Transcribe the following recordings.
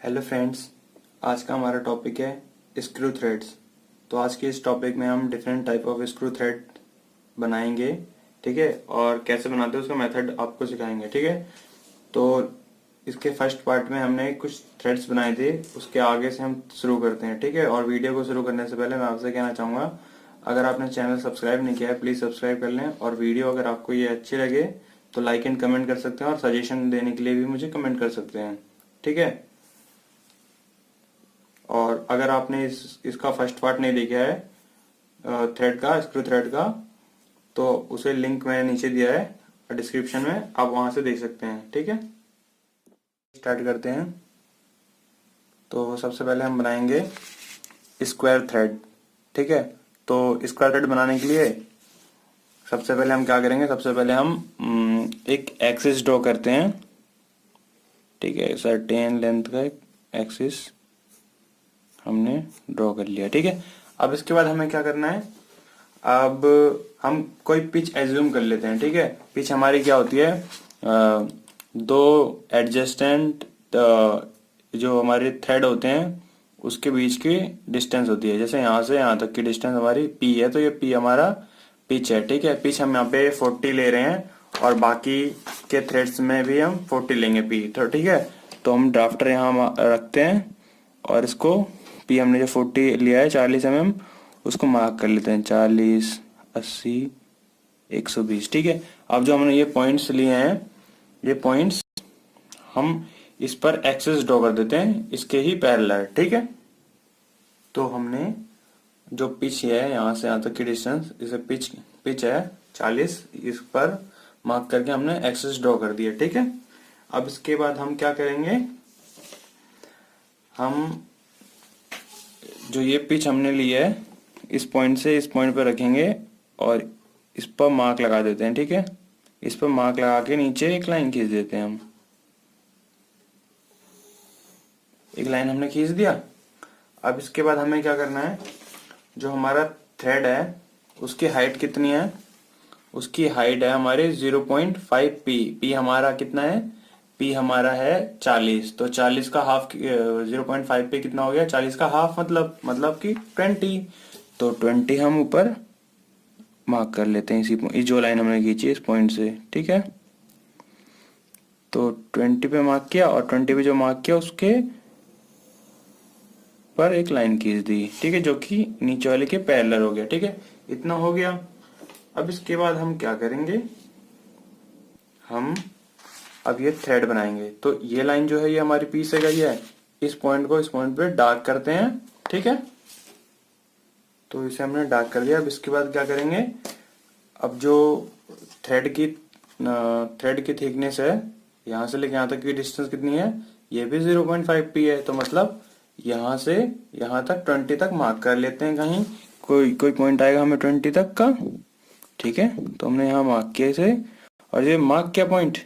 Hello friends, आज का हमारा टॉपिक है स्क्रू थ्रेड्स। तो आज के इस टॉपिक में हम different type of screw thread बनाएंगे, ठीक है, और कैसे बनाते हैं उसका मेथड आपको सिखाएंगे, ठीक है। तो इसके फर्स्ट पार्ट में हमने कुछ थ्रेड्स बनाए थे, उसके आगे से हम शुरू करते हैं, ठीक है। और वीडियो को शुरू करने से पहले मैं आपसे कहना चाहूँगा, अगर आपने चैनल सब्सक्राइब नहीं किया है प्लीज़ सब्सक्राइब कर लें, और वीडियो अगर आपको ये अच्छी लगे तो लाइक एंड कमेंट कर सकते हैं, और सजेशन देने के लिए भी मुझे कमेंट कर सकते हैं, ठीक है। और अगर आपने इसका फर्स्ट पार्ट नहीं देखा है थ्रेड का, स्क्रू थ्रेड का, तो उसे लिंक मैंने नीचे दिया है डिस्क्रिप्शन में, आप वहां से देख सकते हैं, ठीक है। स्टार्ट करते हैं। तो सबसे पहले हम बनाएंगे स्क्वायर थ्रेड, ठीक है। तो स्क्वायर थ्रेड बनाने के लिए सबसे पहले हम क्या करेंगे, सबसे पहले हम एक एक्सिस ड्रॉ करते हैं, ठीक है। सर्टेन लेंथ का एक एक्सिस हमने ड्रॉ कर लिया, ठीक है। अब इसके बाद हमें क्या करना है, अब हम कोई पिच एज्यूम कर लेते हैं, ठीक है। पिच हमारी क्या होती है, दो एडजस्टेंट जो हमारे थ्रेड होते हैं उसके बीच की डिस्टेंस होती है। जैसे यहाँ से यहाँ तक की डिस्टेंस हमारी पी है, तो ये पी हमारा पिच है, ठीक है। पिच हम यहाँ पे 40 ले रहे हैं, और बाकी के थ्रेड्स में भी हम 40 लेंगे पी, तो ठीक है। तो हम ड्राफ्टर यहाँ रखते हैं, और इसको पी हमने जो 40 लिया है 40 mm, उसको मार्क कर लेते हैं 40, 80, 120, ठीक है। अब जो हमने ये पॉइंट्स लिए हैं, ये पॉइंट्स हम इस पर एक्सेस ड्रॉ कर देते हैं, इसके ही पैरेलल, ठीक है। तो हमने जो पिच है यहाँ से यहाँ तक की डिस्टेंस, इसे पिच पिच है 40, इस पर मार्क करके हमने एक्सेस ड्रॉ कर दिया, ठीक है। अब इसके बाद हम क्या करेंगे, हम जो ये पिच हमने ली है इस पॉइंट से इस पॉइंट पर रखेंगे, और इस पर मार्क लगा देते हैं, ठीक है। इस पर मार्क लगा के नीचे एक लाइन खींच देते हैं हम, एक लाइन हमने खींच दिया। अब इसके बाद हमें क्या करना है, जो हमारा थ्रेड है उसकी हाइट कितनी है, उसकी हाइट है हमारे 0.5 पी। पी हमारा कितना है, पी हमारा है 40, तो 40 का हाफ 0.5 पे कितना हो गया, 40 का हाफ मतलब कि 20, तो 20 हम ऊपर मार्क कर लेते हैं इस जो लाइन हमने खींची इस पॉइंट से, ठीक है। तो 20 पे मार्क किया, और 20 पे जो मार्क किया उसके पर एक लाइन खींच दी, ठीक है, जो कि नीचे वाले के पैरेलल हो गया, ठीक है। इतना हो गया। अब इसके बाद हम क्या करेंगे, हम अब ये थ्रेड बनाएंगे। तो ये लाइन जो है ये हमारी पी से गई है, इस पॉइंट को इस पॉइंट पे डार्क करते हैं, ठीक है। तो इसे हमने डार्क कर दिया। अब इसके बाद क्या करेंगे, अब जो थ्रेड की थिकनेस है, यहाँ से लेके यहाँ तक की डिस्टेंस कितनी है, ये भी 0.5 पी है, तो मतलब यहाँ से यहाँ तक 20 तक मार्क कर लेते हैं, कहीं कोई कोई पॉइंट आएगा हमें 20 तक का, ठीक है। तो हमने यहाँ मार्क किया इसे, और ये मार्क किया पॉइंट,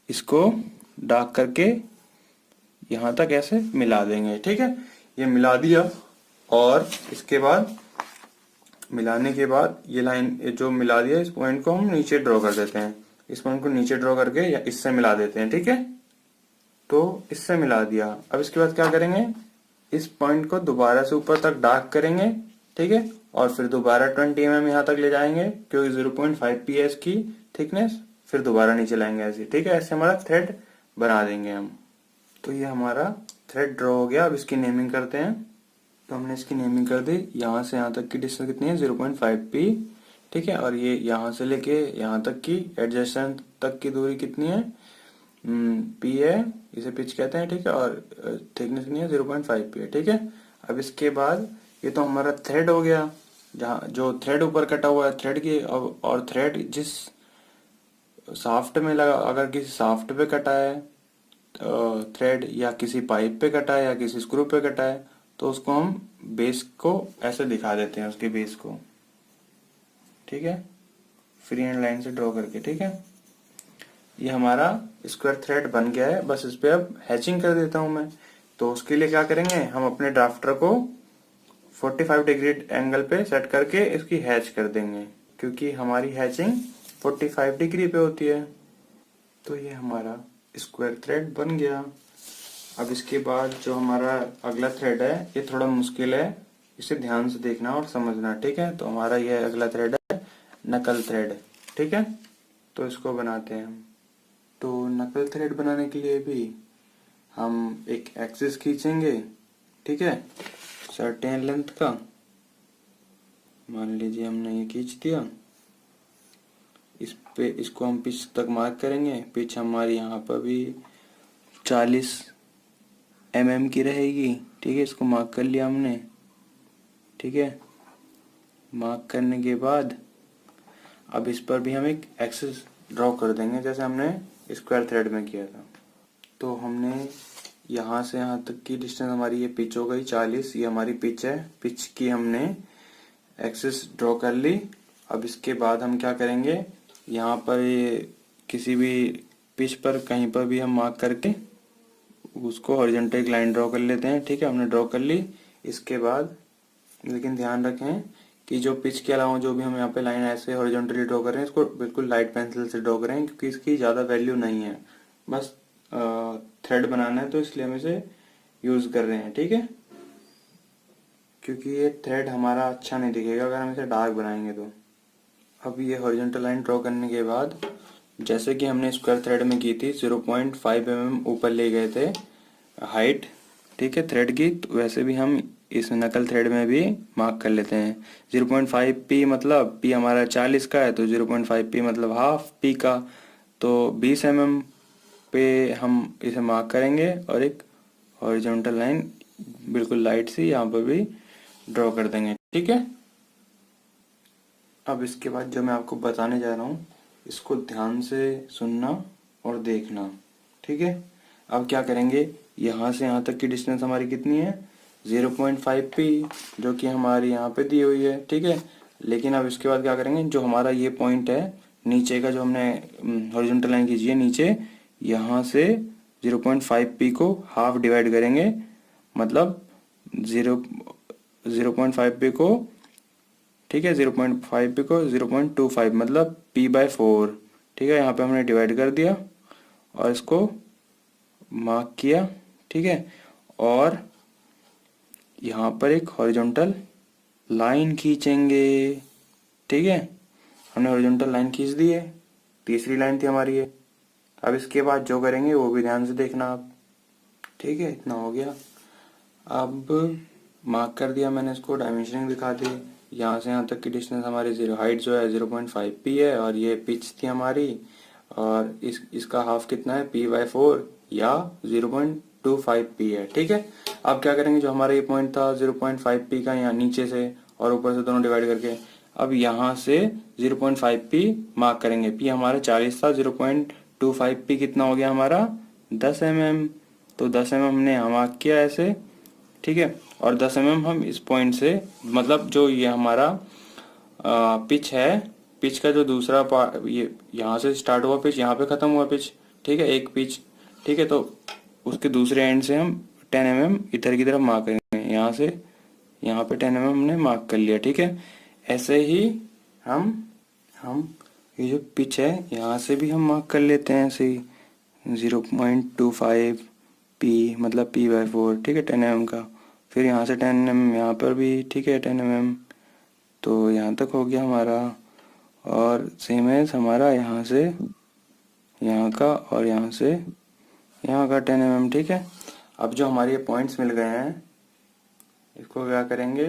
इसको डार्क करके यहाँ तक ऐसे मिला देंगे, ठीक है। ये मिला दिया, और इसके बाद मिलाने के बाद ये लाइन जो मिला दिया, इस पॉइंट को हम नीचे ड्रॉ कर देते हैं, इस पॉइंट को नीचे ड्रॉ करके या इससे मिला देते हैं, ठीक है। तो इससे मिला दिया। अब इसके बाद क्या करेंगे, इस पॉइंट को दोबारा से ऊपर तक डार्क करेंगे, ठीक है, और फिर दोबारा 20 mm यहाँ तक ले जाएंगे, क्योंकि 0.5 पी है इसकी थिकनेस, फिर दोबारा नीचे लाएंगे ऐसे, ठीक है। ऐसे हमारा थ्रेड बना देंगे हम। तो ये हमारा थ्रेड ड्रॉ हो गया। अब इसकी नेमिंग करते हैं। तो हमने इसकी नेमिंग कर दी, यहाँ से यहाँ तक की डिस्टेंस कितनी है, 0.5 पी, ठीक है। और ये यहाँ से लेके यहाँ तक की एडजस्टेंट तक की दूरी कितनी है, पी है, इसे पिच कहते हैं, ठीक है। और थिकनेस कितनी है, 0.5 पी है, ठीक है। अब इसके बाद ये तो हमारा थ्रेड हो गया, जहाँ जो थ्रेड ऊपर कटा हुआ है थ्रेड की, और थ्रेड जिस शाफ्ट में लगा, अगर किसी शाफ्ट पे कटा है थ्रेड, या किसी पाइप पे कटा है, या किसी स्क्रू पे कटा है, तो उसको हम बेस को ऐसे दिखा देते हैं, उसके बेस को, ठीक है, फ्री हैंड लाइन से ड्रॉ करके, ठीक है। ये हमारा स्क्वायर थ्रेड बन गया है। बस इस पे अब हैचिंग कर देता हूं मैं। तो उसके लिए क्या करेंगे, हम अपने ड्राफ्टर को 45 डिग्री एंगल पे सेट करके इसकी हैच कर देंगे, क्योंकि हमारी हैचिंग 45 डिग्री पे होती है। तो ये हमारा स्क्वायर थ्रेड बन गया। अब इसके बाद जो हमारा अगला थ्रेड है ये थोड़ा मुश्किल है, इसे ध्यान से देखना और समझना, ठीक है। तो हमारा ये अगला थ्रेड है नकल थ्रेड, ठीक है। तो इसको बनाते हैं हम। तो नकल थ्रेड बनाने के लिए भी हम एक एक्सिस खींचेंगे, ठीक है, सर्टेन लेंथ का। मान लीजिए हमने ये खींच दिया, इस पे इसको हम पिच तक मार्क करेंगे। पिच हमारी यहाँ पर भी 40 mm की रहेगी, ठीक है। इसको मार्क कर लिया हमने, ठीक है। मार्क करने के बाद अब इस पर भी हम एक एक्सिस ड्रॉ कर देंगे जैसे हमने स्क्वायर थ्रेड में किया था। तो हमने यहाँ से यहाँ तक की डिस्टेंस हमारी ये पिच हो गई 40, ये हमारी पिच है। पिच की हमने एक्सिस ड्रॉ कर ली। अब इसके बाद हम क्या करेंगे, यहाँ पर ये किसी भी पिच पर कहीं पर भी हम मार्क करके उसको हॉरिजॉन्टल एक लाइन ड्रॉ कर लेते हैं, ठीक है। हमने ड्रॉ कर ली। इसके बाद लेकिन ध्यान रखें कि जो पिच के अलावा जो भी हम यहाँ पे लाइन ऐसे हॉरिजॉन्टली ड्रॉ कर रहे हैं इसको बिल्कुल लाइट पेंसिल से ड्रॉ करें, क्योंकि इसकी ज़्यादा वैल्यू नहीं है, बस थ्रेड बनाना है तो इसलिए हम इसे यूज कर रहे हैं, ठीक है। क्योंकि ये थ्रेड हमारा अच्छा नहीं दिखेगा अगर हम इसे डार्क बनाएंगे तो। अब ये हॉरिजॉन्टल लाइन ड्रॉ करने के बाद जैसे कि हमने स्क्वायर थ्रेड में की थी 0.5 mm ऊपर ले गए थे हाइट, ठीक है, थ्रेड की, तो वैसे भी हम इस नकल थ्रेड में भी मार्क कर लेते हैं। 0.5 p मतलब p हमारा 40 का है तो 0.5 p मतलब हाफ p का, तो 20 mm पे हम इसे मार्क करेंगे और एक हॉरिजॉन्टल लाइन बिल्कुल लाइट सी यहाँ पर भी ड्रॉ कर देंगे, ठीक है। अब इसके बाद जो मैं आपको बताने जा रहा हूँ इसको ध्यान से सुनना और देखना, ठीक है। अब क्या करेंगे, यहाँ से यहाँ तक की डिस्टेंस हमारी कितनी है 0.5 p, जो कि हमारी यहाँ पे दी हुई है, ठीक है। लेकिन अब इसके बाद क्या करेंगे, जो हमारा ये पॉइंट है नीचे का जो हमने हॉरिजॉन्टल लाइन खींची है नीचे, यहाँ से 0.5 p को हाफ डिवाइड करेंगे, मतलब 0.5 p को, ठीक है, 0.5 p को 0.25 मतलब p/4, ठीक है। यहाँ पे हमने डिवाइड कर दिया और इसको मार्क किया, ठीक है। और यहाँ पर एक हॉरिजॉन्टल लाइन खींचेंगे, ठीक है। हमने हॉरिजॉन्टल लाइन खींच दी है, तीसरी लाइन थी हमारी ये। अब इसके बाद जो करेंगे वो भी ध्यान से देखना आप, ठीक है। इतना हो गया। अब मार्क कर दिया मैंने, इसको डायमेंशनिंग दिखा दी। यहाँ से यहाँ तक की डिस्टेंस हमारी जीरो, हाइट जो है 0.5 p है और ये पिच थी हमारी, और इसका हाफ कितना है p/4 या 0.25 p है, ठीक है। अब क्या करेंगे, जो हमारा ये पॉइंट था 0.5 p का, यहाँ नीचे से और ऊपर से दोनों डिवाइड करके, अब यहाँ से 0.5 p मार्क करेंगे। p हमारा 40 था, 0.25 p कितना हो गया हमारा 10 mm, तो 10 mm हमने यहाँ मार्क किया ऐसे, ठीक है। और 10 mm हम इस पॉइंट से, मतलब जो ये हमारा पिच है, पिच का जो दूसरा पार्ट, ये यहाँ से स्टार्ट हुआ पिच, यहाँ पे खत्म हुआ पिच, ठीक है, एक पिच, ठीक है। तो उसके दूसरे एंड से हम 10 mm इधर की तरफ मार्क करेंगे, यहाँ से यहाँ पे 10 mm हमने मार्क कर लिया, ठीक है। ऐसे ही हम ये जो पिच है यहाँ से भी हम मार्क कर लेते हैं ऐसे ही 0.25 p मतलब p/4, ठीक है, 10 mm का। फिर यहाँ से 10 mm यहाँ पर भी, ठीक है, 10 mm, तो यहाँ तक हो गया हमारा। और सेम एज हमारा यहाँ से यहाँ का और यहाँ से यहाँ का 10 mm, ठीक है। अब जो हमारे ये पॉइंट्स मिल गए हैं इसको क्या करेंगे,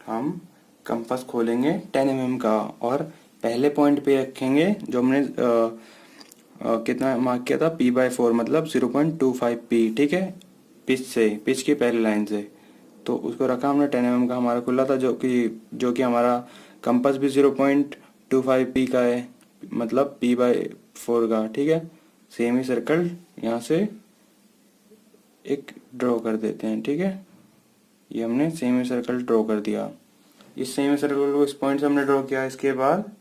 हम कंपास खोलेंगे 10 mm का और पहले पॉइंट पे रखेंगे जो हमने कितना मार्क किया था p/4 मतलब 0.25 p, ठीक है, पिच की पहली लाइन से। तो उसको रखा हमने 10 mm का हमारा खुला था, जो कि हमारा कंपास भी 0.25 p का है, मतलब p/4 का, ठीक है। सेम ही सर्कल यहाँ से एक ड्रॉ कर देते हैं, ठीक है। ये हमने सेमी सर्कल ड्रॉ कर दिया। इस सेमी सर्कल को इस पॉइंट से हमने ड्रॉ किया। इसके बाद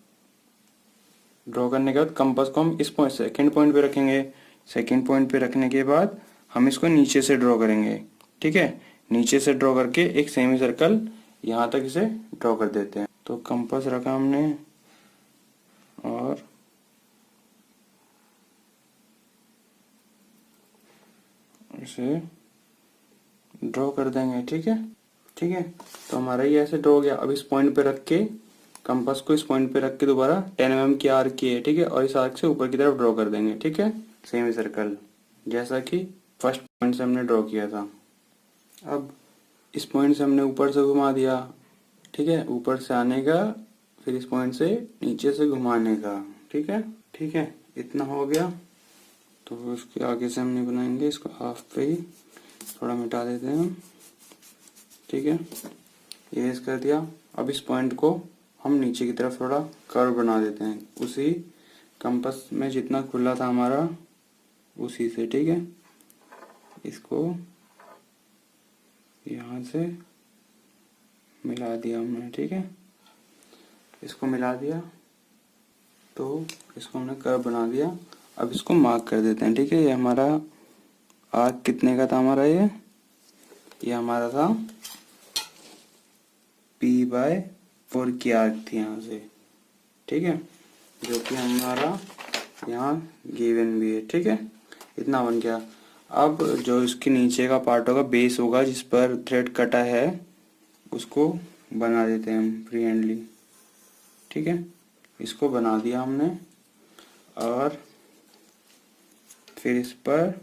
ड्रॉ करने के बाद कंपास को हम इस पॉइंट सेकंड पॉइंट पे रखेंगे। सेकंड पॉइंट पे रखने के बाद हम इसको नीचे से ड्रॉ करेंगे, ठीक है। नीचे से ड्रॉ करके एक सेमी सर्कल यहाँ तक इसे ड्रॉ कर देते हैं। तो कंपास रखा हमने और इसे ड्रॉ कर देंगे। ठीक है, ठीक है। तो हमारा ये ऐसे ड्रॉ हो गया। अब इस पॉइंट पे रख के, कंपास को इस पॉइंट पे रख के दोबारा 10 mm की आर्क की है। ठीक है, और इस आर्क से ऊपर की तरफ ड्रॉ कर देंगे। ठीक है, सेमी सर्कल जैसा कि फर्स्ट पॉइंट से हमने ड्रॉ किया था। अब इस पॉइंट से हमने ऊपर से घुमा दिया। ठीक है, ऊपर से आने का, फिर इस पॉइंट से नीचे से घुमाने का। ठीक है, ठीक है, इतना हो गया। तो उसके आगे से हम नहीं बनाएंगे, इसको हाफ पे ही थोड़ा मिटा देते हैं हम। ठीक है, इरेज कर दिया। अब इस पॉइंट को हम नीचे की तरफ थोड़ा कर्व बना देते हैं, उसी कंपास में जितना खुला था हमारा उसी से। ठीक है, इसको यहाँ से मिला दिया हमने। ठीक है, इसको मिला दिया तो इसको हमने कर्व बना दिया। अब इसको मार्क कर देते हैं। ठीक है, ये हमारा आर्क कितने का था हमारा, ये हमारा था P/4 की आर्क थी यहाँ से। ठीक है, जो कि हमारा यहाँ गिवन भी है। ठीक है, इतना बन गया। अब जो इसके नीचे का पार्ट होगा, बेस होगा, जिस पर थ्रेड कटा है, उसको बना देते हैं हम फ्री हैंडली। ठीक है, इसको बना दिया हमने और फिर इस पर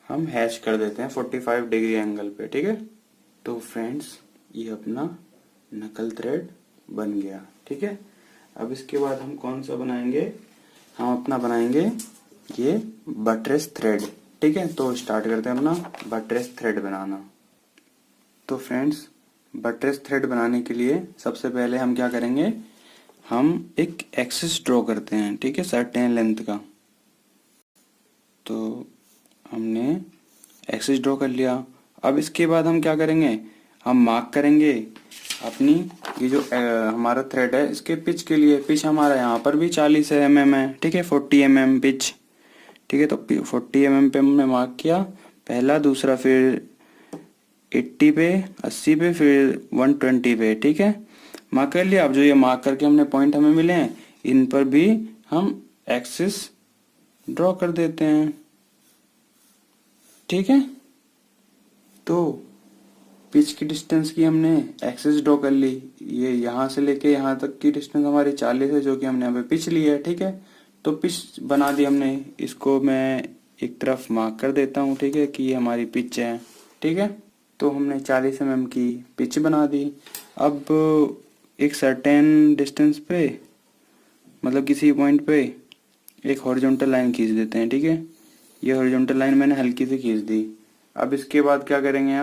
हम हैच कर देते हैं 45 डिग्री एंगल पे। ठीक है, तो फ्रेंड्स ये अपना नकल थ्रेड बन गया। ठीक है, अब इसके बाद हम कौन सा बनाएंगे, हम अपना बनाएंगे ये बटरेस थ्रेड। ठीक है, तो स्टार्ट करते हैं अपना बटरेस थ्रेड बनाना। तो फ्रेंड्स बटरेस थ्रेड बनाने के लिए सबसे पहले हम क्या करेंगे, हम एक एक्सिस ड्रॉ करते हैं। ठीक है, सर्टेन लेंथ का। तो हमने एक्सिस ड्रॉ कर लिया। अब इसके बाद हम क्या करेंगे, हम मार्क करेंगे अपनी ये जो हमारा थ्रेड है, इसके पिच के लिए। पिच हमारा यहाँ पर भी 40 mm है। ठीक है, 40 mm पिच। ठीक है, तो 40 mm पे हमने मार्क किया पहला, दूसरा, फिर 80 पे, 80 पे, फिर 120 पे। ठीक है, मार्क कर लिया। अब जो ये मार्क करके हमने पॉइंट हमें मिले हैं, इन पर भी हम एक्सिस ड्रॉ कर देते हैं। ठीक है, तो पिच की डिस्टेंस की हमने एक्सिस ड्रॉ कर ली। ये यहाँ से लेके यहाँ तक की डिस्टेंस हमारी 40 है, जो कि हमने यहाँ पे पिच ली है। ठीक है, तो पिच बना दी हमने। इसको मैं एक तरफ मार्क कर देता हूँ। ठीक है, कि ये हमारी पिच है। ठीक है, तो हमने 40 mm की पिच बना दी। अब एक सर्टेन डिस्टेंस पे, मतलब किसी पॉइंट पे एक हॉरिजॉन्टल लाइन खींच देते हैं। ठीक है, ये हॉरिजॉन्टल लाइन मैंने हल्की से खींच दी। अब इसके बाद क्या करेंगे,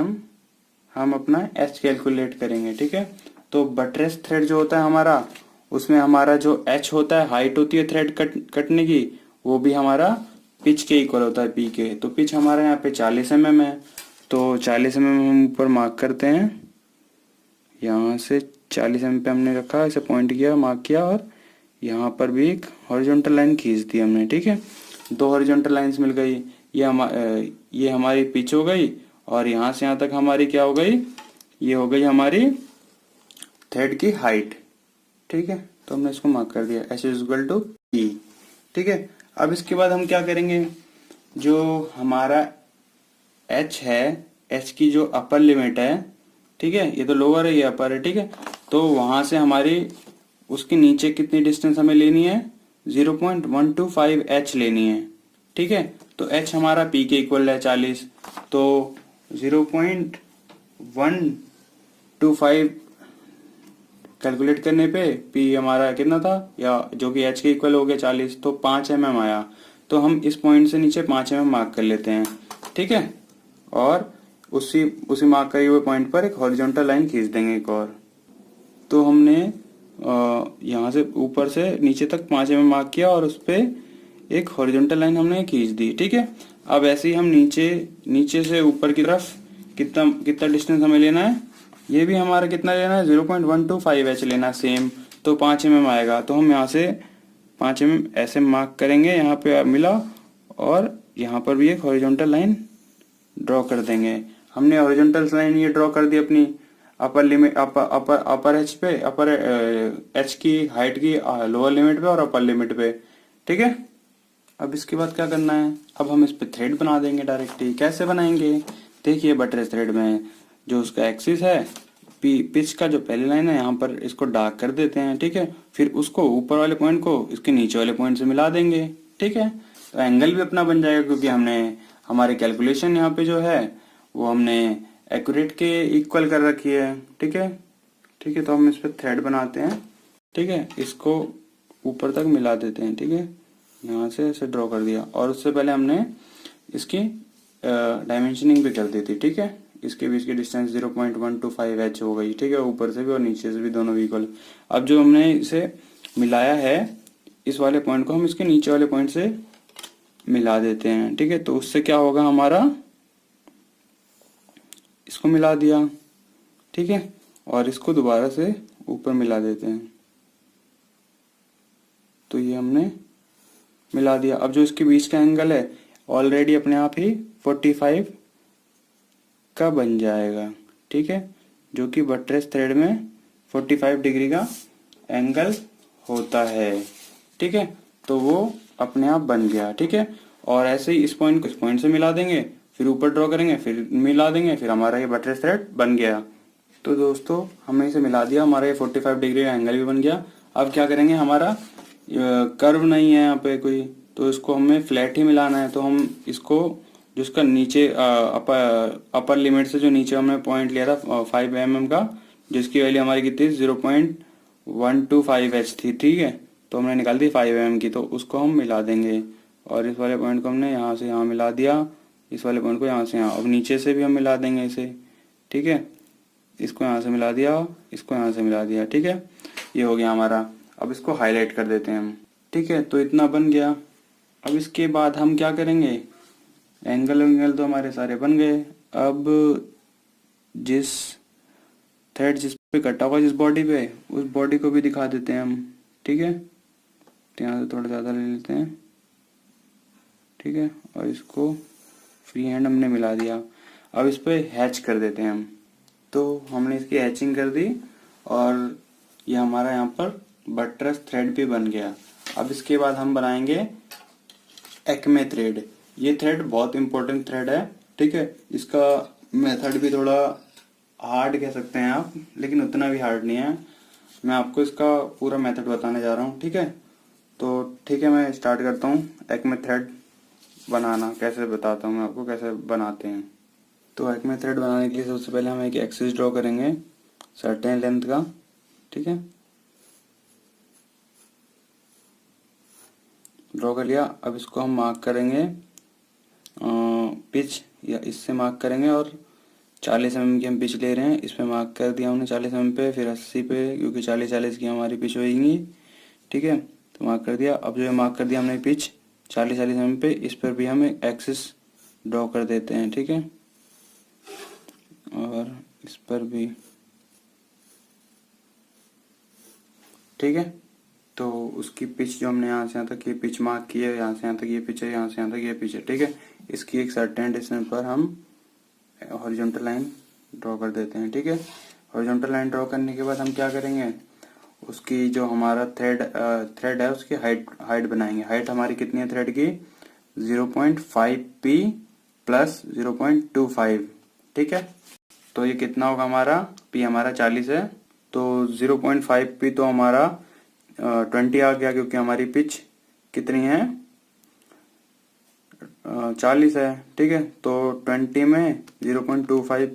हम अपना एच कैलकुलेट करेंगे। ठीक है, तो बटरेस थ्रेड जो होता है हमारा, उसमें हमारा जो एच होता है, हाइट होती है थ्रेड कटने की, वो भी हमारा पिच के इक्वल होता है, पी के। तो पिच हमारा यहाँ पे 40 mm है, तो 40 mm हम ऊपर मार्क करते हैं। यहाँ से 40 mm पे हमने रखा, इसे पॉइंट किया, मार्क किया, और यहाँ पर भी एक हॉरिजॉन्टल लाइन खींच दी हमने। ठीक है, 2 हॉरिजॉन्टल लाइंस मिल गई। ये हमारी पिच हो गई, और यहाँ से यहाँ तक हमारी क्या हो गई, ये हो गई हमारी थ्रेड की हाइट। ठीक है, तो हमने इसको मार्क कर दिया, एच इज इक्वल टू ई। ठीक है, अब इसके बाद हम क्या करेंगे, जो हमारा एच है, एच की जो अपर लिमिट है, ठीक है, ये तो लोअर है, ये अपर है। ठीक है, तो वहां से हमारी उसके नीचे कितनी डिस्टेंस हमें लेनी है, 0.125 एच लेनी है। ठीक है, तो एच हमारा पी के इक्वल है 40, तो 0.125 कैलकुलेट करने पे पी हमारा कितना था, या जो कि एच के इक्वल हो गया 40, तो 5 mm आया। तो हम इस पॉइंट से नीचे 5 mm मार्क कर लेते हैं। ठीक है, और उसी मार्क करे हुए पॉइंट पर एक हॉरिजॉन्टल लाइन खींच देंगे एक और। तो हमने यहाँ से ऊपर से नीचे तक 5 mm मार्क किया, और उस पर एक हॉरिजॉन्टल लाइन हमने खींच दी। ठीक है, अब ऐसे ही हम नीचे से ऊपर की तरफ कितना डिस्टेंस हमें लेना है, ये भी हमारा कितना लेना है, 0.125 एच लेना है सेम, तो 5 mm आएगा। तो हम यहाँ से 5 mm ऐसे मार्क करेंगे, यहाँ पे मिला, और यहाँ पर भी एक हॉरिजॉन्टल लाइन ड्रॉ कर देंगे। हमने हॉरिजॉन्टल लाइन ये ड्रॉ कर दी अपनी अपर लिमिट, अपर एच पे, एच की हाइट की लोअर लिमिट पे और अपर लिमिट पे। ठीक है, अब इसके बाद क्या करना है, अब हम इस पे थ्रेड बना देंगे डायरेक्टली। कैसे बनाएंगे, देखिए बटरेस थ्रेड में जो उसका एक्सिस है, पिच का जो पहली लाइन है यहाँ पर इसको डार्क कर देते हैं, ठीक है। फिर उसको ऊपर वाले पॉइंट को इसके नीचे वाले पॉइंट से मिला देंगे, ठीक है। तो एंगल भी अपना बन जाएगा, क्योंकि हमने हमारी कैलकुलेशन यहाँ पे जो है वो हमने एक्यूरेट के इक्वल कर रखी है, ठीक है। ठीक है, तो हम इस पर थ्रेड बनाते हैं, ठीक है। इसको ऊपर तक मिला देते हैं, ठीक है। यहाँ से ऐसे ड्रॉ कर दिया, और उससे पहले हमने इसकी डायमेंशनिंग भी कर दी थी, ठीक है। इसके बीच की डिस्टेंस 0.125 हो गई, ठीक है, ऊपर से भी और नीचे से भी दोनों इक्वल। अब जो हमने इसे मिलाया है, इस वाले पॉइंट को हम इसके नीचे वाले पॉइंट से मिला देते हैं, ठीक है। तो उससे क्या होगा, हमारा इसको मिला दिया, ठीक है, और इसको दोबारा से ऊपर मिला देते हैं, तो ये हमने मिला दिया। अब जो इसके बीच का एंगल है ऑलरेडी अपने आप ही 45 का बन जाएगा, ठीक है, जो कि बटरेस थ्रेड में 45 डिग्री का एंगल होता है, ठीक है। तो वो अपने आप बन गया, ठीक है। और ऐसे ही इस पॉइंट को इस पॉइंट से मिला देंगे, फिर ऊपर ड्रॉ करेंगे, फिर मिला देंगे, फिर हमारा ये बटरेस थ्रेड बन गया। तो दोस्तों हमने इसे मिला दिया, हमारा ये 45 डिग्री का एंगल भी बन गया। अब क्या करेंगे, हमारा कर्व नहीं है यहाँ पे कोई, तो इसको हमें फ्लैट ही मिलाना है। तो हम इसको जिसका नीचे अपर लिमिट से जो नीचे हमने पॉइंट लिया था 5 mm का, जिसकी वैल्यू हमारी कितनी 0.125H थी, ठीक है। तो हमने निकाल दी 5 mm की, तो उसको हम मिला देंगे। और इस वाले पॉइंट को हमने यहाँ से यहाँ मिला दिया, इस वाले पॉइंट को यहाँ से यहाँ, अब नीचे से भी हम मिला देंगे इसे, ठीक है। इसको यहाँ से मिला दिया, इसको यहाँ से मिला दिया, ठीक है। ये हो गया हमारा। अब इसको हाईलाइट कर देते हैं हम, ठीक है। तो इतना बन गया। अब इसके बाद हम क्या करेंगे, एंगल तो हमारे सारे बन गए। अब जिस थ्रेड जिस पे कटा हुआ जिस बॉडी पे, उस बॉडी को भी दिखा देते हैं हम, ठीक है। तो यहाँ से थोड़ा ज़्यादा ले लेते हैं, ठीक है, और इसको फ्री हैंड हमने मिला दिया। अब इस पे हैच कर देते हैं हम। तो हमने इसकी हैचिंग कर दी, और ये हमारा यहाँ पर बटरेस थ्रेड भी बन गया। अब इसके बाद हम बनाएंगे एक्मे थ्रेड। ये थ्रेड बहुत इंपॉर्टेंट थ्रेड है, ठीक है। इसका मेथड भी थोड़ा हार्ड कह सकते हैं आप, लेकिन उतना भी हार्ड नहीं है। मैं आपको इसका पूरा मेथड बताने जा रहा हूँ, ठीक है। तो ठीक है, मैं स्टार्ट करता हूँ एक्मे थ्रेड बनाना। कैसे बताता हूँ मैं आपको कैसे बनाते हैं। तो एक्मे थ्रेड बनाने के लिए सबसे पहले हम एक एक्सिस ड्रॉ करेंगे सर्टेन लेंथ का, ठीक है। ड्रॉ कर लिया। अब इसको हम मार्क करेंगे पिच, या इससे मार्क करेंगे, और 40 mm की हम पिच ले रहे हैं, इस पे मार्क कर दिया हमने 40 mm पे, फिर 80 पे, क्योंकि 40-40 की हमारी पिच होगी, ठीक है। तो मार्क कर दिया। अब जो मार्क कर दिया हमने पिच 40-40 mm पे, इस पर भी हम एक एक्सिस ड्रॉ कर देते हैं, ठीक है, और इस पर भी, ठीक है। तो उसकी पिच जो हमने यहाँ से यहाँ तक ये पिच मार्क की है, यहाँ से यहाँ तक ये पिच है, यहाँ से यहाँ तक ये पिच है, ठीक है। इसकी एक सर्टेन डिस्टेंस पर हम हॉरिजॉन्टल लाइन ड्रॉ कर देते हैं, ठीक है। हॉरिजॉन्टल लाइन ड्रॉ करने के बाद हम क्या करेंगे, उसकी जो हमारा थ्रेड है उसकी हाइट बनाएंगे। हाइट हमारी कितनी है थ्रेड की, 0.5p प्लस 0.25, ठीक है। तो ये कितना होगा हमारा, p हमारा 40 है, तो 0.5p तो हमारा 20 आ गया, क्योंकि हमारी पिच कितनी है 40 है, ठीक है। तो 20 में 0.25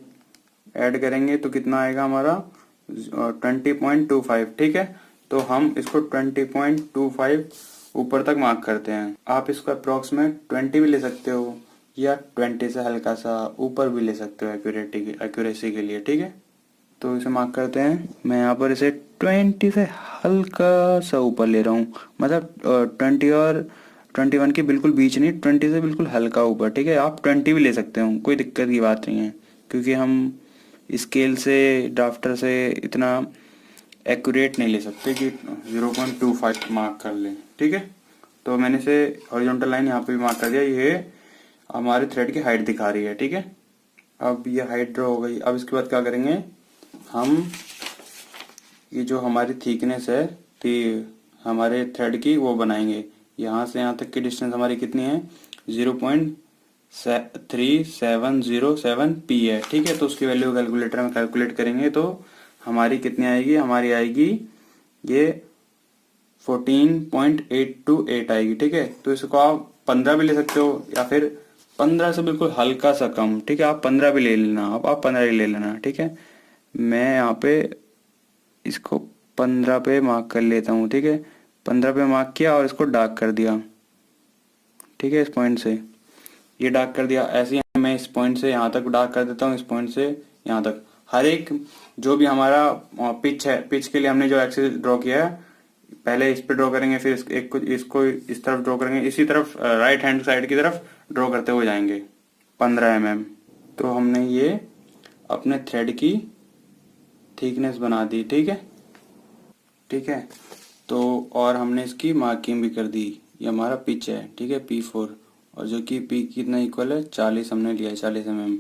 ऐड करेंगे तो कितना आएगा हमारा 20.25, ठीक है। तो हम इसको 20.25 ऊपर तक मार्क करते हैं। आप इसको अप्रोक्सीमेट 20 भी ले सकते हो, या 20 से हल्का सा ऊपर भी ले सकते हो एक्यूरेसी के लिए, ठीक है। तो इसे मार्क करते हैं। मैं यहाँ पर इसे 20 से हल्का सा ऊपर ले रहा हूँ, मतलब 20 और 21 के बिल्कुल बीच नहीं, 20 से बिल्कुल हल्का ऊपर, ठीक है। आप 20 भी ले सकते हो, कोई दिक्कत की बात नहीं है, क्योंकि हम स्केल से ड्राफ्टर से इतना एक्यूरेट नहीं ले सकते कि 0.25 मार्क कर लें, ठीक है। तो मैंने इसे हॉरिजॉन्टल लाइन यहाँ पे भी मार्क कर दिया, ये हमारे थ्रेड की हाइट दिखा रही है, ठीक है। अब ये हाइट ड्रॉ हो गई। अब इसके बाद क्या करेंगे, हम ये जो हमारी थिकनेस है थी हमारे थ्रेड की, वो बनाएंगे। यहाँ से यहाँ तक की डिस्टेंस हमारी कितनी है, 0.3707 पी है। ठीक है, तो उसकी वैल्यू कैलकुलेटर में कैलकुलेट करेंगे तो हमारी कितनी आएगी, हमारी आएगी ये 14.828 आएगी। ठीक है, तो इसको आप 15 भी ले सकते हो या फिर 15 से बिल्कुल हल्का सा कम। ठीक है, आप 15 भी ले लेना, आप 15 ही ले लेना। ठीक है, मैं यहाँ पे इसको 15 पे मार्क कर लेता हूँ। ठीक है, 15 पे मार्क किया और इसको डार्क कर दिया। ठीक है, इस पॉइंट से ये डार्क कर दिया। ऐसे ही मैं इस पॉइंट से यहाँ तक डार्क कर देता हूँ, इस पॉइंट से यहाँ तक। हर एक जो भी हमारा पिच है, पिच के लिए हमने जो एक्सिस ड्रॉ किया है, पहले इस पे ड्रॉ करेंगे, फिर इसको इस तरफ ड्रॉ करेंगे, इसी तरफ राइट हैंड साइड की तरफ ड्रॉ करते हुए जाएंगे 15 mm। तो हमने ये अपने थ्रेड की थिकनेस बना दी। ठीक है, ठीक है, तो और हमने इसकी मार्किंग भी कर दी। ये हमारा पिच है। ठीक है, P4, और जो कि P कितना इक्वल है, 40 हमने लिया है, 40 mm।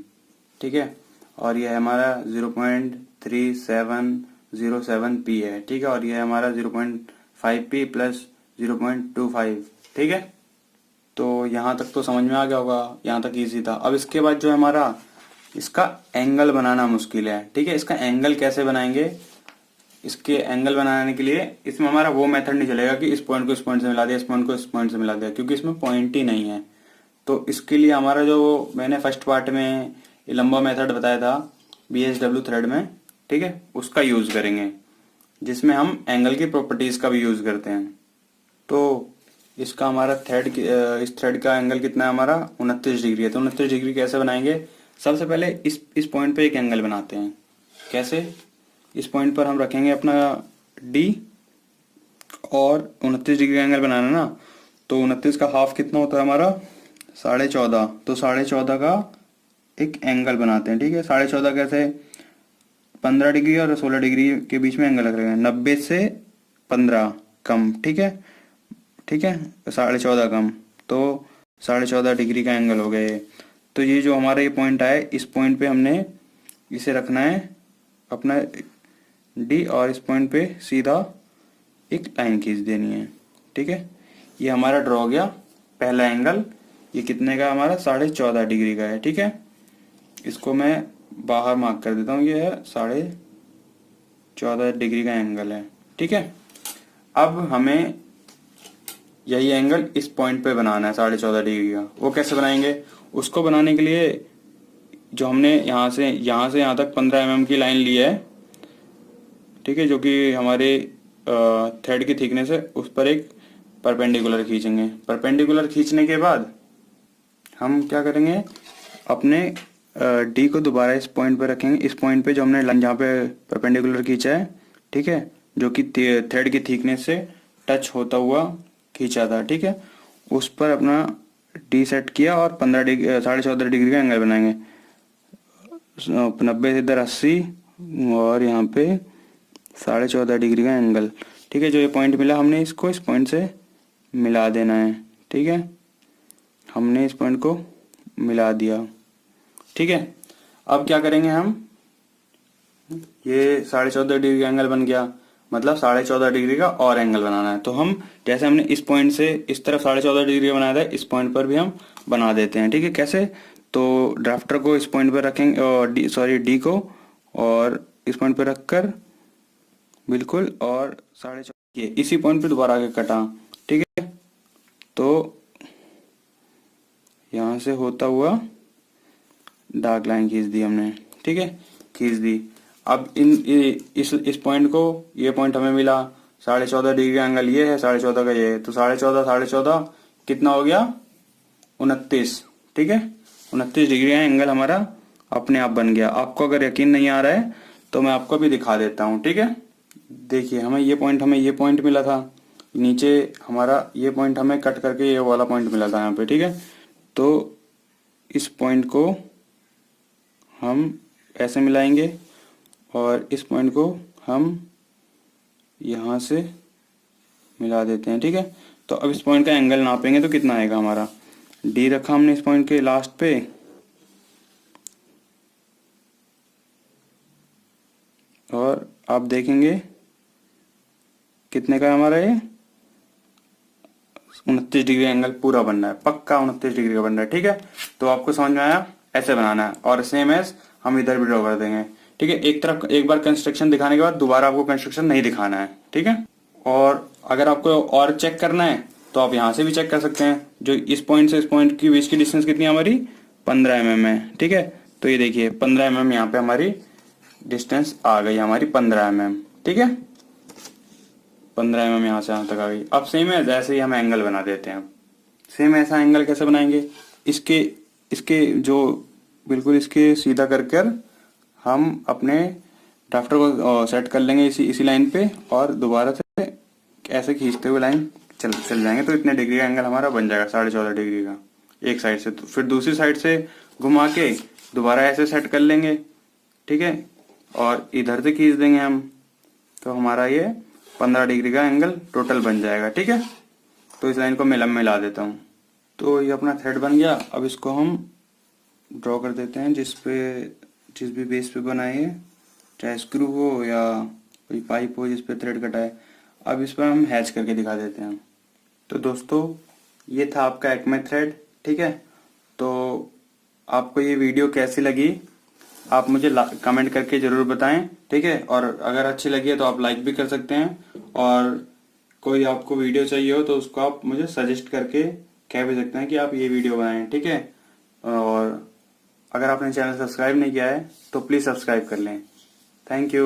ठीक है, और ये हमारा 0.3707 P है। ठीक है, और ये हमारा 0.5 P प्लस 0.25। ठीक है, तो यहाँ तक तो समझ में आ गया होगा, यहाँ तक इजी था। अब इसके बाद जो है हमारा इसका एंगल बनाना मुश्किल है। ठीक है, इसका एंगल कैसे बनाएंगे, इसके एंगल बनाने के लिए इसमें हमारा वो मेथड नहीं चलेगा कि इस पॉइंट को इस पॉइंट से मिला दिया, इस पॉइंट को इस पॉइंट से मिला दिया, क्योंकि इसमें पॉइंट ही नहीं है। तो इसके लिए हमारा जो मैंने फर्स्ट पार्ट में ये लंबा मेथड बताया था BSW थ्रेड में, ठीक है, उसका यूज करेंगे, जिसमें हम एंगल की प्रॉपर्टीज का भी यूज करते हैं। तो इसका हमारा इस थ्रेड का एंगल कितना है, हमारा 29 डिग्री है। तो 29 डिग्री कैसे बनाएंगे, सबसे पहले इस पॉइंट पे एक एंगल बनाते हैं। कैसे, इस पॉइंट पर हम रखेंगे अपना D, और 29 डिग्री का एंगल बनाना ना, तो 29 का हाफ कितना होता है हमारा, 14.5। तो 14.5 का एक एंगल बनाते हैं। ठीक है, 14.5 कैसे, 15 डिग्री और 16 डिग्री के बीच में एंगल रख रहे हैं, 90 से 15 कम। ठीक है, ठीक है, 14.5 कम, तो 14.5 डिग्री का एंगल हो गया ये। तो ये जो हमारा ये पॉइंट आया, इस पॉइंट पे हमने इसे रखना है अपना D, और इस पॉइंट पे सीधा एक लाइन खींच देनी है। ठीक है, ये हमारा ड्रॉ हो गया पहला एंगल। ये कितने का, हमारा 14.5 डिग्री का है। ठीक है, इसको मैं बाहर मार्क कर देता हूँ, ये है 14.5 डिग्री का एंगल है। ठीक है, अब हमें यही एंगल इस पॉइंट पे बनाना है 14.5 डिग्री का। वो कैसे बनाएंगे, उसको बनाने के लिए जो हमने यहाँ से यहाँ तक 15 mm की लाइन ली है, ठीक है, जो कि हमारे थ्रेड की थिकनेस है, उस पर एक परपेंडिकुलर खींचेंगे। परपेंडिकुलर खींचने के बाद हम क्या करेंगे, अपने D को दोबारा इस पॉइंट पे रखेंगे, इस पॉइंट पे जो हमने जहाँ पे परपेंडिकुलर खींचा है, ठीक है, जो कि थ्रेड की थिकनेस से टच होता हुआ खींचा था। ठीक है, उस पर अपना D सेट किया और 14.5 डिग्री का एंगल बनाएंगे। 90 से इधर 80 और यहाँ पे 14.5 डिग्री का एंगल। ठीक है, जो ये पॉइंट मिला हमने इसको इस पॉइंट से मिला देना है। ठीक है, हमने इस पॉइंट को मिला दिया। ठीक है, अब क्या करेंगे हम, ये 14.5 डिग्री का एंगल बन गया, मतलब 14.5 डिग्री का और एंगल बनाना है। तो हम जैसे हमने इस पॉइंट से इस तरफ 14.5 डिग्री का बनाया था, इस पॉइंट पर भी हम बना देते हैं। ठीक है, कैसे, तो ड्राफ्टर को इस पॉइंट पर रखेंगे, और D को, और इस पॉइंट पर रखकर बिल्कुल, और 14.5 इसी पॉइंट पे दोबारा आगे कटा। ठीक है, तो यहाँ से होता हुआ डार्क लाइन खींच दी हमने। ठीक है, खींच दी। अब इस पॉइंट को, ये पॉइंट हमें मिला 14.5 डिग्री एंगल, ये है 14.5 का, ये है, तो 14.5 कितना हो गया, 29। ठीक है, 29 डिग्री का एंगल हमारा अपने आप बन गया। आपको अगर यकीन नहीं आ रहा है तो मैं आपको भी दिखा देता हूँ। ठीक है, देखिए, हमें ये पॉइंट मिला था नीचे, हमारा ये पॉइंट हमें कट करके ये वाला पॉइंट मिला था यहाँ पे। ठीक है, तो इस पॉइंट को हम ऐसे मिलाएंगे और इस पॉइंट को हम यहाँ से मिला देते हैं। ठीक है, तो अब इस पॉइंट का एंगल नापेंगे तो कितना आएगा, हमारा D रखा हमने इस पॉइंट के लास्ट पे, और आप देखेंगे कितने का है हमारा ये, 29 डिग्री एंगल पूरा बन रहा है, पक्का 29 डिग्री का बन रहा है। ठीक है, तो आपको समझ में आया, ऐसे बनाना है। और सेम एज हम इधर भी ड्रॉ कर देंगे। ठीक है, एक तरफ एक बार कंस्ट्रक्शन दिखाने के बाद दोबारा आपको कंस्ट्रक्शन नहीं दिखाना है। ठीक है, और अगर आपको और चेक करना है तो आप यहाँ से भी चेक कर सकते हैं। जो इस पॉइंट से इस पॉइंट की बीच की डिस्टेंस कितनी है हमारी, 15 mm है। ठीक है, तो ये देखिए 15 mm यहाँ पे हमारी डिस्टेंस आ गई, हमारी 15 mm। ठीक है, 15 mm यहाँ से यहाँ तक आ गई। अब सेम है जैसे ही हम एंगल बना देते हैं। सेम ऐसा एंगल कैसे बनाएंगे, इसके इसके जो बिल्कुल इसके सीधा कर कर हम अपने ड्राफ्टर को सेट कर लेंगे इसी लाइन पे, और दोबारा से ऐसे खींचते हुए लाइन चल जाएंगे। तो इतने डिग्री का एंगल हमारा बन जाएगा, 14.5 डिग्री का एक साइड से। तो फिर दूसरी साइड से घुमा के दोबारा ऐसे सेट कर लेंगे। ठीक है, और इधर से खींच देंगे हम, तो हमारा ये 15 डिग्री का एंगल टोटल बन जाएगा। ठीक है, तो इस लाइन को मैं मिला देता हूँ। तो ये अपना थ्रेड बन गया। अब इसको हम ड्रॉ कर देते हैं जिस भी बेस पे बनाए है, चाहे स्क्रू हो या कोई पाइप हो जिस पे थ्रेड कटा है। अब इस पर हम हैच करके दिखा देते हैं। तो दोस्तों ये था आपका एक्मे थ्रेड। ठीक है, तो आपको ये वीडियो कैसी लगी आप मुझे कमेंट करके जरूर बताएं। ठीक है, और अगर अच्छी लगी है तो आप लाइक भी कर सकते हैं, और कोई आपको वीडियो चाहिए हो तो उसको आप मुझे सजेस्ट करके कह भी सकते हैं कि आप ये वीडियो बनाएं। ठीक है, और अगर आपने चैनल सब्सक्राइब नहीं किया है तो प्लीज़ सब्सक्राइब कर लें। Thank you.